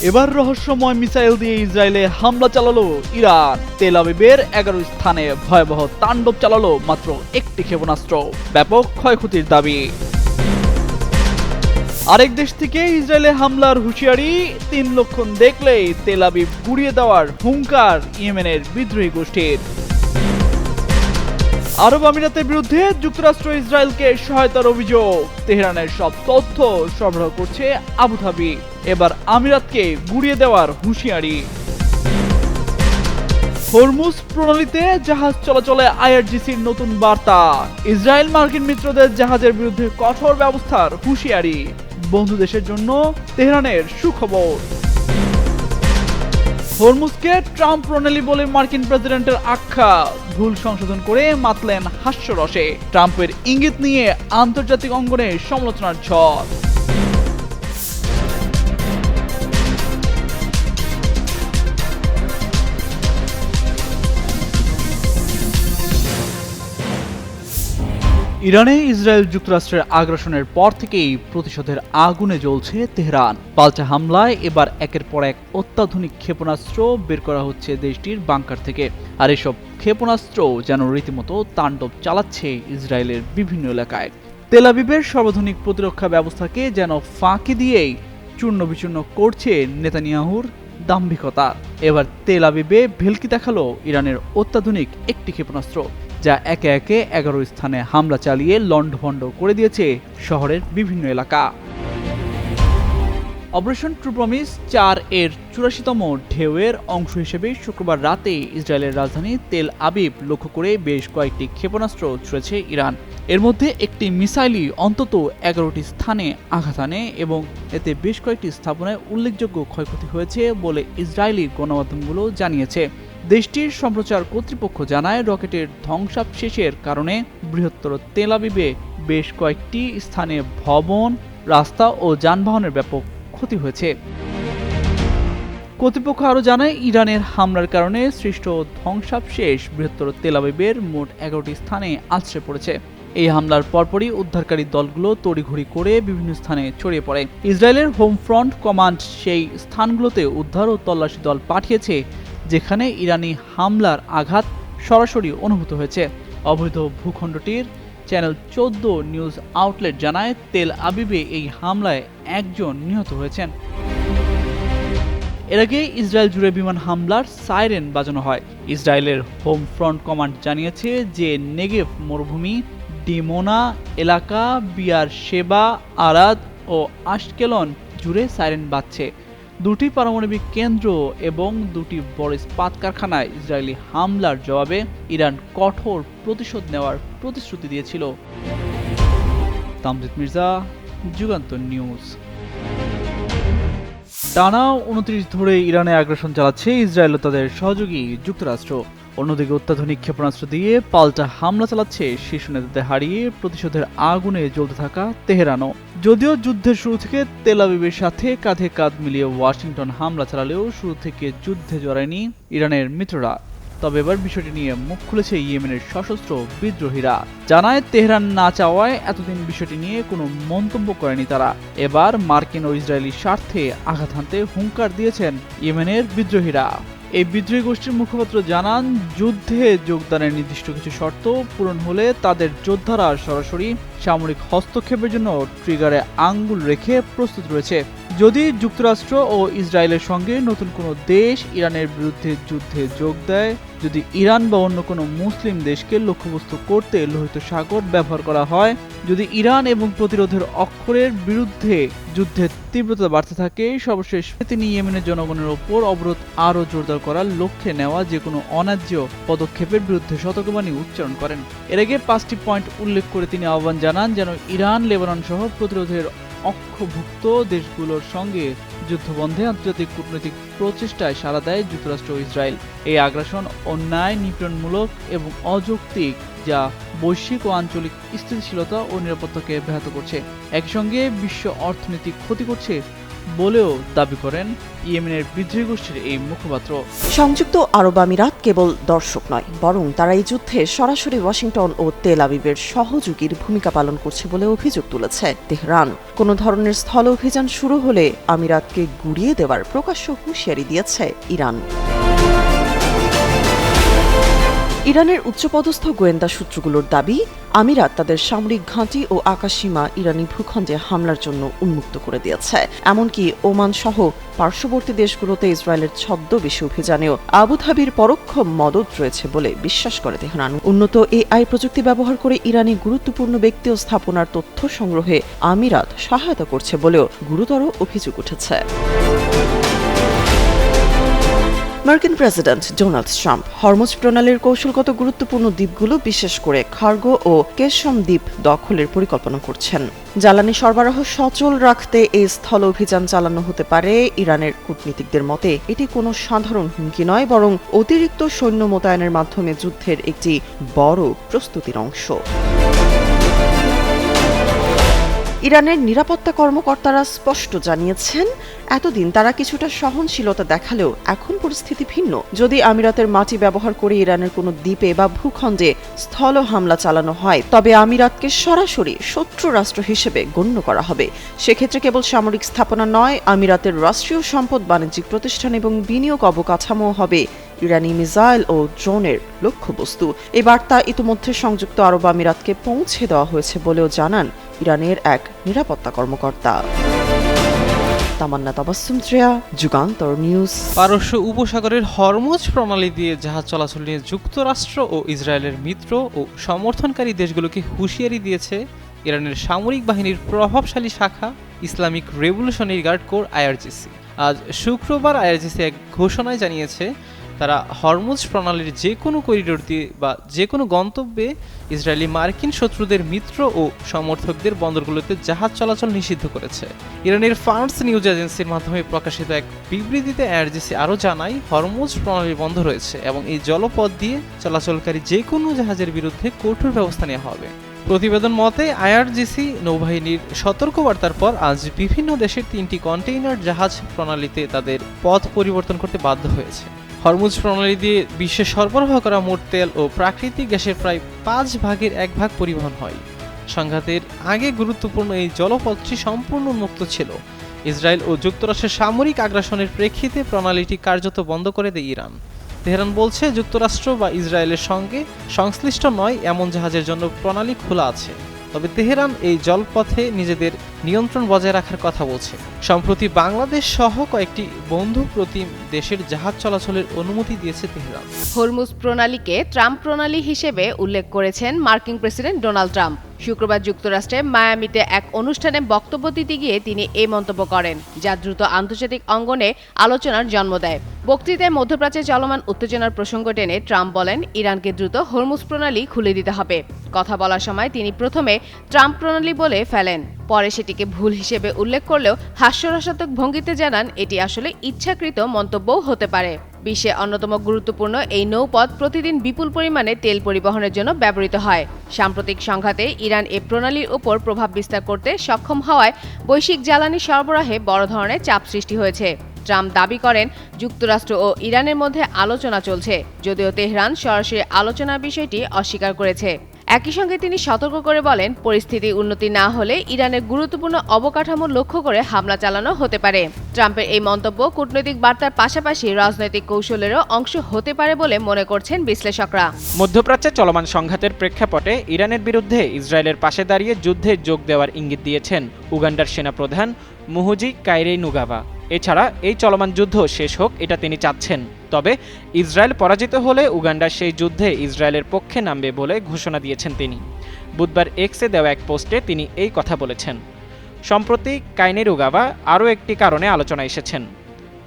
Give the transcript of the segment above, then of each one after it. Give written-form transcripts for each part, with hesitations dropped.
এবার রহস্যময় মিসাইল দিয়ে ইসরায়েলে হামলা চালালো ইরান। তেল আবিবের 11 স্থানে ভয়াবহ তাণ্ডব চালালো মাত্র একটি ক্ষেপণাস্ত্র, ব্যাপক ক্ষয়ক্ষতির দাবি। আরেক দেশ থেকে ইসরায়েলে হামলার হুঁশিয়ারি, 3 লক্ষণ দেখলেই তেল আবিব গুড়িয়ে দেওয়ার হুঙ্কার ইয়েমেনের বিদ্রোহী গোষ্ঠীর। আরব আমিরাতের বিরুদ্ধে যুক্তরাষ্ট্র ইসরায়েলকে সহায়তার অভিযোগ, তেহরানের সব তথ্য সরবরাহ করছে আবুধাবি, এবার আমিরাতকে গুড়িয়ে দেওয়ার হুঁশিয়ারি। হরমুজ প্রণালীতে জাহাজ চলাচলে আইআরজিসির নতুন বার্তা, ইসরায়েল মার্কিন মিত্রদের জাহাজের বিরুদ্ধে কঠোর ব্যবস্থার হুঁশিয়ারি। বন্ধু দেশের জন্য তেহরানের সুখবর। হরমুজকে ট্রাম্প প্রণালী বলে মার্কিন প্রেসিডেন্টের আখ্যা, ভুল সংশোধন করে মাতলেন হাস্যরসে। ট্রাম্পের ইঙ্গিত নিয়ে আন্তর্জাতিক অঙ্গনে সমালোচনার ঝড়। ইরানে ইসরায়েল যুক্তরাষ্ট্রের আগ্রাসনের পর থেকেই প্রতিশোধের আগুনে জ্বলছে তেহরান। পাল্টা হামলায় এবার একের পর এক অত্যাধুনিক ক্ষেপণাস্ত্র বের করা হচ্ছে দেশটির বাংকার থেকে। আর এসব ক্ষেপণাস্ত্র যেন রীতিমতো তাণ্ডব চালাচ্ছে ইসরায়েলের বিভিন্ন এলাকায়। তেল আবিবের সর্বাধুনিক প্রতিরক্ষা ব্যবস্থাকে যেন ফাঁকি দিয়েই চূর্ণ বিচূর্ণ করছে নেতানিয়াহুর দাম্ভিকতা। এবার তেল আবিবে ভেলকি দেখালো ইরানের অত্যাধুনিক একটি ক্ষেপণাস্ত্র, যা একে একে 11 স্থানে হামলা চালিয়ে লণ্ডভণ্ড করে দিয়েছে শহরের বিভিন্ন এলাকা। অপারেশন ট্রু প্রমিস 4 এর 84তম ঢেউয়ের অংশ হিসেবে শুক্রবার রাতে ইসরায়েলের রাজধানী তেল আবিব লক্ষ্য করে বেশ কয়েকটি ক্ষেপণাস্ত্র ছুড়েছে ইরান। এর মধ্যে একটি মিসাইলই অন্তত 11টি স্থানে আঘাত আনে এবং এতে বেশ কয়েকটি স্থাপনায় উল্লেখযোগ্য ক্ষয়ক্ষতি হয়েছে বলে ইসরায়েলি গণমাধ্যমগুলো জানিয়েছে। দেশটির সম্প্রচার কর্তৃপক্ষ জানায়, রকেটের ধ্বংসাবশেষের কারণে বৃহত্তর তেল আবিবে বেশ কয়েকটি স্থানে ভবন, রাস্তা ও যানবাহনের ব্যাপক ক্ষতি হয়েছে। কর্তৃপক্ষ আরও জানায়, ইরানের হামলার কারণে সৃষ্ট ধ্বংসাবশেষ বৃহত্তর তেল আবিবের মোট 11টি স্থানে আছড়ে পড়েছে। এই হামলার পরপরই উদ্ধারকারী দলগুলো তড়িঘড়ি করে বিভিন্ন স্থানে ছড়িয়ে পড়ে। ইসরায়েলের হোম ফ্রন্ট কমান্ড সেই স্থানগুলোতে উদ্ধার ও তল্লাশি দল পাঠিয়েছে, যেখানে ইরানি হামলার আঘাত সরাসরি অনুভূত হয়েছে। অবৈধ ভূখণ্ডটির চ্যানেল 14 নিউজ আউটলেট জানায়, তেল আবিবে এই হামলায় 1 জন নিহত হয়েছেন। এর আগে ইসরায়েল জুড়ে বিমান হামলার সাইরেন বাজানো হয়। ইসরায়েলের হোম ফ্রন্ট কমান্ড জানিয়েছে যে নেগেভ মরুভূমি, ডিমোনা এলাকা, বিয়ার শেবা, আরাদ ও আশকেলন জুড়ে সাইরেন বাজছে। 2টি পারমাণবিক কেন্দ্র এবং 2টি বড় ইস্পাত কারখানায় ইসরায়েলি হামলার জবাবে ইরান কঠোর প্রতিশোধ নেওয়ার প্রতিশ্রুতি দিয়েছিল। তামজিদ মির্জা, যুগান্তর নিউজ। টানা 29 ধরে ইরানে আগ্রাসন চালাচ্ছে ইসরায়েল ও তাদের সহযোগী যুক্তরাষ্ট্র। অন্যদিকে অত্যাধুনিক ক্ষেপণাস্ত্র দিয়ে পাল্টা হামলা চালাচ্ছে শীর্ষ নেতাদের হারিয়ে প্রতিশোধের আগুনে জ্বলতে থাকা তেহরানও। যদিও যুদ্ধের শুরু থেকে তেল আবিবের সাথে কাঁধে কাঁধ মিলিয়ে ওয়াশিংটন হামলা চালালেও শুরু থেকে যুদ্ধে জড়ায়নি ইরানের মিত্ররা। তবে এবার বিষয়টি নিয়ে মুখ খুলেছে ইয়েমেনের সশস্ত্র বিদ্রোহীরা। জানায়, তেহরান না চাওয়ায় এতদিন বিষয়টি নিয়ে কোনো মন্তব্য করেনি তারা। এবার মার্কিন ও ইসরায়েলি স্বার্থে আঘাত হানতে হুঙ্কার দিয়েছেন ইয়েমেনের বিদ্রোহীরা। এই বিদ্রোহী গোষ্ঠীর মুখপাত্র জানান, যুদ্ধে যোগদানের নির্দিষ্ট কিছু শর্ত পূরণ হলে তাদের যোদ্ধারা সরাসরি সামরিক হস্তক্ষেপের জন্য ট্রিগারে আঙ্গুল রেখে প্রস্তুত রয়েছে। যদি যুক্তরাষ্ট্র ও ইসরায়েলের সঙ্গে নতুন কোনো দেশ ইরানের বিরুদ্ধে যুদ্ধে যোগ দেয়, যদি ইরান বা অন্য কোনো মুসলিম দেশকে লক্ষ্যবস্তু করতে লোহিত সাগর ব্যবহার করা হয়, যদি ইরান এবং প্রতিরোধের অক্ষরের বিরুদ্ধে যুদ্ধের তীব্রতা বাড়তে থাকে, সর্বশেষ তিনি ইয়েমেনের জনগণের ওপর অবরোধ আরও জোরদার করার লক্ষ্যে নেওয়া যে কোনো অন্যায্য পদক্ষেপের বিরুদ্ধে সতর্কবাণী উচ্চারণ করেন। এর আগে 5টি পয়েন্ট উল্লেখ করে তিনি আহ্বান জানান যেন ইরান, লেবানন সহ প্রতিরোধের অক্ষভুক্ত দেশগুলোর সঙ্গে যুদ্ধবন্ধে আন্তর্জাতিক কূটনৈতিক প্রচেষ্টায় সাড়া দেয় যুক্তরাষ্ট্র ও ইসরায়েল। এই আগ্রাসন অন্যায়, নিপীড়নমূলক এবং অযৌক্তিক, যা বৈশ্বিক ও আঞ্চলিক স্থিতিশীলতা ও নিরাপত্তাকে ব্যাহত করছে। একই সঙ্গে বিশ্ব অর্থনৈতিক ক্ষতি করছে বলেও দাবি করেন ইয়েমেনের বিদ্রোহী গোষ্ঠীর এই মুখপাত্র। সংযুক্ত আরব আমিরাত কেবল দর্শক নয়, বরং তারা এই যুদ্ধে সরাসরি ওয়াশিংটন ও তেল আবিবের সহযোগীর ভূমিকা পালন করছে বলে অভিযোগ তুলেছে তেহরান। কোনো ধরনের স্থল অভিযান শুরু হলে আমিরাতকে গুড়িয়ে দেওয়ার প্রকাশ্য হুঁশিয়ারি দিয়েছে ইরান। ইরানের উচ্চপদস্থ গোয়েন্দা সূত্রগুলোর দাবি, আমিরাত তাদের সামরিক ঘাঁটি ও আকাশসীমা ইরানি ভূখণ্ডে হামলার জন্য উন্মুক্ত করে দিয়েছে। এমনকি ওমান সহ পার্শ্ববর্তী দেশগুলোতে ইসরায়েলের ছদ্মবেশী অভিযানেও আবুধাবির পরোক্ষ মদত রয়েছে বলে বিশ্বাস করে তেহরান। উন্নত এআই প্রযুক্তি ব্যবহার করে ইরানি গুরুত্বপূর্ণ ব্যক্তি ও স্থাপনার তথ্য সংগ্রহে আমিরাত সহায়তা করছে বলেও গুরুতর অভিযোগ উঠেছে। মার্কিন প্রেসিডেন্ট ডোনাল্ড ট্রাম্প হরমুজ প্রণালীর কৌশলগত গুরুত্বপূর্ণ দ্বীপগুলো, বিশেষ করে খার্গো ও কেশম দ্বীপ দখলের পরিকল্পনা করছেন। জ্বালানি সরবরাহ সচল রাখতে এই স্থল অভিযান চালানো হতে পারে। ইরানের কূটনীতিকদের মতে এটি কোনো সাধারণ হুমকি নয়, বরং অতিরিক্ত সৈন্য মোতায়েনের মাধ্যমে যুদ্ধের একটি বড় প্রস্তুতির অংশ। ইরানের নিরাপত্তা কর্মকর্তারা স্পষ্ট জানিয়েছেন, এতদিন তারা কিছুটা সহনশীলতা দেখালেও এখন পরিস্থিতি ভিন্ন। যদি আমিরাতের মাটি ব্যবহার করে ইরানের কোনো দ্বীপে বা ভূখণ্ডে স্থল হামলা চালানো হয়, তবে আমিরাতকে সরাসরি শত্রু রাষ্ট্র হিসেবে গণ্য করা হবে। সেক্ষেত্রে কেবল সামরিক স্থাপনা নয়, আমিরাতের রাষ্ট্রীয় সম্পদ, বাণিজ্যিক প্রতিষ্ঠান এবং বিনিয়োগ অবকাঠামো হবে ইরানি মিসাইল ও ড্রোনের লক্ষ্যবস্তু। এই বার্তা ইতিমধ্যে সংযুক্ত আরব আমিরাতকে পৌঁছে দেওয়া হয়েছে বলেও জানান ইরানের এক নিরাপত্তা কর্মকর্তা। তামান্না তাবাসসুম, যুগান্তর নিউজ। পারস্য উপসাগরের হরমুজ প্রণালী দিয়ে জাহাজ চলাচল নিয়ে যুক্তরাষ্ট্র ও ইসরায়েলের মিত্র ও সমর্থনকারী দেশগুলোকে হুঁশিয়ারি দিয়েছে ইরানের সামরিক বাহিনীর প্রভাবশালী শাখা Islamic revolutionary guard corps IRGC. আজ শুক্রবার আইআরজিসি এক ঘোষণায় জানিয়েছে, তারা হরমুজ প্রণালীর যে কোনো করিডোর দিয়ে বা যে কোনো গন্তব্যে ইসরায়েলি মার্কিন শত্রুদের মিত্র ও সমর্থকদের বন্দরগুলোতে জাহাজ চলাচল নিষিদ্ধ করেছে। ইরানের ফার্স নিউজ এজেন্সির মাধ্যমে প্রকাশিত এক বিবৃতিতে আইআরজিসি আরও জানায়, হরমুজ প্রণালী বন্ধ রয়েছে এবং এই জলপথ দিয়ে চলাচলকারী যে কোনো জাহাজের বিরুদ্ধে কঠোর ব্যবস্থা নেওয়া হবে। প্রতিবেদন মতে আইআরজিসি নৌবাহিনীর সতর্কবার্তার পর আজ বিভিন্ন দেশের 3টি কন্টেইনার জাহাজ প্রণালীতে তাদের পথ পরিবর্তন করতে বাধ্য হয়েছে। হরমুজ প্রণালী দিয়ে বিশ্বে সরবরাহ করা মোট তেল ও প্রাকৃতিক গ্যাসের প্রায় 1/5 পরিবহন হয়। সংঘাতের আগে গুরুত্বপূর্ণ এই জলপথটি সম্পূর্ণ উন্মুক্ত ছিল। ইসরায়েল ও যুক্তরাষ্ট্রের সামরিক আগ্রাসনের প্রেক্ষিতে প্রণালীটি কার্যত বন্ধ করে দেয় ইরান। তেহরান বলছে, যুক্তরাষ্ট্র বা ইসরায়েলের সঙ্গে সংশ্লিষ্ট নয় এমন জাহাজের জন্য প্রণালী খোলা আছে, তবে তেহরান এই জলপথে নিজেদের নিয়ন্ত্রণ বজায় রাখার কথা বলছে। সম্প্রতি বাংলাদেশ সহ কয়েকটি বন্ধু প্রতিম দেশের জাহাজ চলাচলের অনুমতি দিয়েছে তেহরান। হরমুজ প্রণালীকে ট্রাম্প প্রণালী হিসেবে উল্লেখ করেছেন মার্কিন প্রেসিডেন্ট ডোনাল্ড ট্রাম্প। শুক্রবার যুক্তরাষ্ট্রে মায়ামিতে এক অনুষ্ঠানে বক্তব্য দিতে গিয়ে তিনি এই মন্তব্য করেন, যা দ্রুত আন্তর্জাতিক অঙ্গনে আলোচনার জন্ম দেয়। বক্তৃতায় মধ্যপ্রাচ্যে চলমান উত্তেজনার প্রসঙ্গ টেনে ট্রাম্প বলেন, ইরানকে দ্রুত হরমুজ প্রণালী খুলে দিতে হবে। কথা বলার সময় তিনি প্রথমে ট্রাম্প প্রণালী বলে ফেলেন, পরে সেটিকে ভুল হিসেবে উল্লেখ করলেও হাস্যরসাত্মক ভঙ্গিতে জানান, এটি আসলে ইচ্ছাকৃত মন্তব্যও হতে পারে। বিশ্বে অন্যতম গুরুত্বপূর্ণ এই নৌপথ প্রতিদিন বিপুল পরিমাণে তেল পরিবহনের জন্য ব্যবহৃত হয়। সাম্প্রতিক সংঘাতে ইরান এ প্রণালীর উপর প্রভাব বিস্তার করতে সক্ষম হওয়ায় বৈশ্বিক জ্বালানি সরবরাহে বড় ধরনের চাপ সৃষ্টি হয়েছে। ট্রাম্প দাবি করেন, যুক্তরাষ্ট্র ও ইরানের মধ্যে আলোচনা চলছে, যদিও তেহরান সরাসরি আলোচনার বিষয়টি অস্বীকার করেছে। একই সঙ্গে তিনি সতর্ক করে বলেন, পরিস্থিতি উন্নতি না হলে ইরানের গুরুত্বপূর্ণ অবকাঠামো লক্ষ্য করে হামলা চালানো হতে পারে। ট্রাম্পের এই মন্তব্য কূটনৈতিক বার্তার পাশাপাশি রাজনৈতিক কৌশলেরও অংশ হতে পারে বলে মনে করছেন বিশ্লেষকরা। মধ্যপ্রাচ্যে চলমান সংঘাতের প্রেক্ষাপটে ইরানের বিরুদ্ধে ইসরায়েলের পাশে দাঁড়িয়ে যুদ্ধে যোগ দেওয়ার ইঙ্গিত দিয়েছেন উগান্ডার সেনাপ্রধান মুহুজি কাইরেনুগাবা। এছাড়া এই চলমান যুদ্ধ শেষ হোক, এটা তিনি চাচ্ছেন। তবে ইসরায়েল পরাজিত হলে উগান্ডা সেই যুদ্ধে ইসরায়েলের পক্ষে নামবে বলে ঘোষণা দিয়েছেন তিনি। বুধবার এক্সে দেওয়া এক পোস্টে তিনি এই কথা বলেছেন। সম্প্রতি কাইনেরুগাবা আরও একটি কারণে আলোচনায় এসেছেন।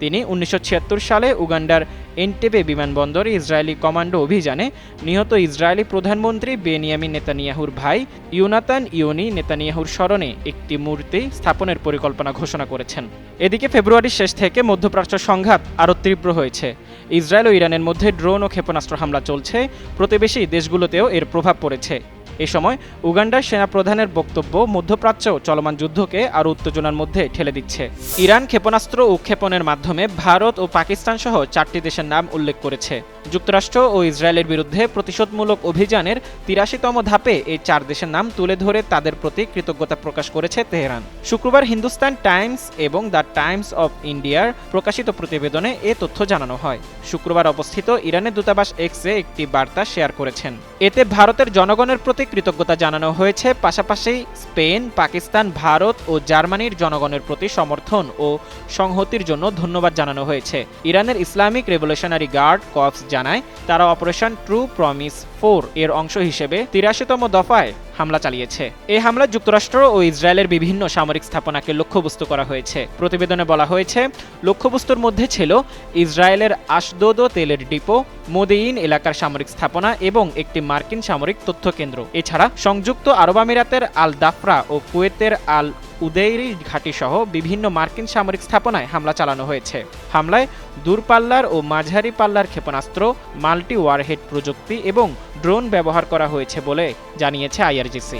তিনি 1976 সালে উগান্ডার এন্টেবে বিমানবন্দরে ইসরায়েলি কমান্ডো অভিযানে নিহত ইসরায়েলি প্রধানমন্ত্রী বেনিয়ামিন নেতানিয়াহুর ভাই ইউনাতান ইয়োনি নেতানিয়াহুর স্মরণে একটি মূর্তি স্থাপনের পরিকল্পনা ঘোষণা করেছেন। এদিকে ফেব্রুয়ারির শেষ থেকে মধ্যপ্রাচ্য সংঘাত আরও তীব্র হয়েছে। ইসরায়েল ও ইরানের মধ্যে ড্রোন ও ক্ষেপণাস্ত্র হামলা চলছে। প্রতিবেশী দেশগুলোতেও এর প্রভাব পড়েছে। এ সময় উগান্ডার সেনাপ্রধানের বক্তব্য মধ্যপ্রাচ্য চলমান যুদ্ধকে আরও উত্তেজনার মধ্যে ঠেলে দিচ্ছে। ইরান ক্ষেপণাস্ত্র উৎক্ষেপণের মাধ্যমে ভারত ও পাকিস্তান সহ 4টি দেশের নাম উল্লেখ করেছে। যুক্তরাষ্ট্র ও ইসরায়েলের বিরুদ্ধে প্রতিশোধমূলক অভিযানের 83তম ধাপে এই 4 দেশের নাম তুলে ধরে তাদের প্রতি কৃতজ্ঞতা প্রকাশ করেছে তেহরান। শুক্রবার হিন্দুস্তান টাইমস এবং দ্য টাইমস অফ ইন্ডিয়ার প্রকাশিত প্রতিবেদনে এ তথ্য জানানো হয়। শুক্রবার অবস্থিত ইরানের দূতাবাস এক্সে একটি বার্তা শেয়ার করেছেন। এতে ভারতের জনগণের প্রতি কৃতজ্ঞতা জানানো হয়েছে, পাশাপাশি স্পেন, পাকিস্তান, ভারত ও জার্মানির জনগণের প্রতি সমর্থন ও সংহতির জন্য ধন্যবাদ জানানো হয়েছে। ইরানের ইসলামিক রেভলিউশনারি গার্ড কর্পস জানায় তারা অপারেশন ট্রু প্রমিস 4 এর অংশ হিসেবে 83তম দফায় হামলা চালিয়েছে। এই হামলায় যুক্তরাষ্ট্র ও ইসরায়েলের বিভিন্ন সামরিক স্থাপনাকে লক্ষ্যবস্তু করা হয়েছে। প্রতিবেদনে বলা হয়েছে, লক্ষ্যবস্তুর মধ্যে ছিল ইসরায়েলের আশদোদ তেলের ডিপো, মোদেইন এলাকার সামরিক স্থাপনা এবং একটি মার্কিন সামরিক তথ্য কেন্দ্র। এছাড়া সংযুক্ত আরব আমিরাতের আল দাফরা ও কুয়েতের আল উদেইরি ঘাঁটি সহ বিভিন্ন মার্কিন সামরিক স্থাপনায় হামলা চালানো হয়েছে। হামলায় দূরপাল্লার ও মাঝারি পাল্লার ক্ষেপণাস্ত্র, মাল্টি ওয়ারহেড প্রযুক্তি এবং ড্রোন ব্যবহার করা হয়েছে বলে জানিয়েছে আইআরজিসি।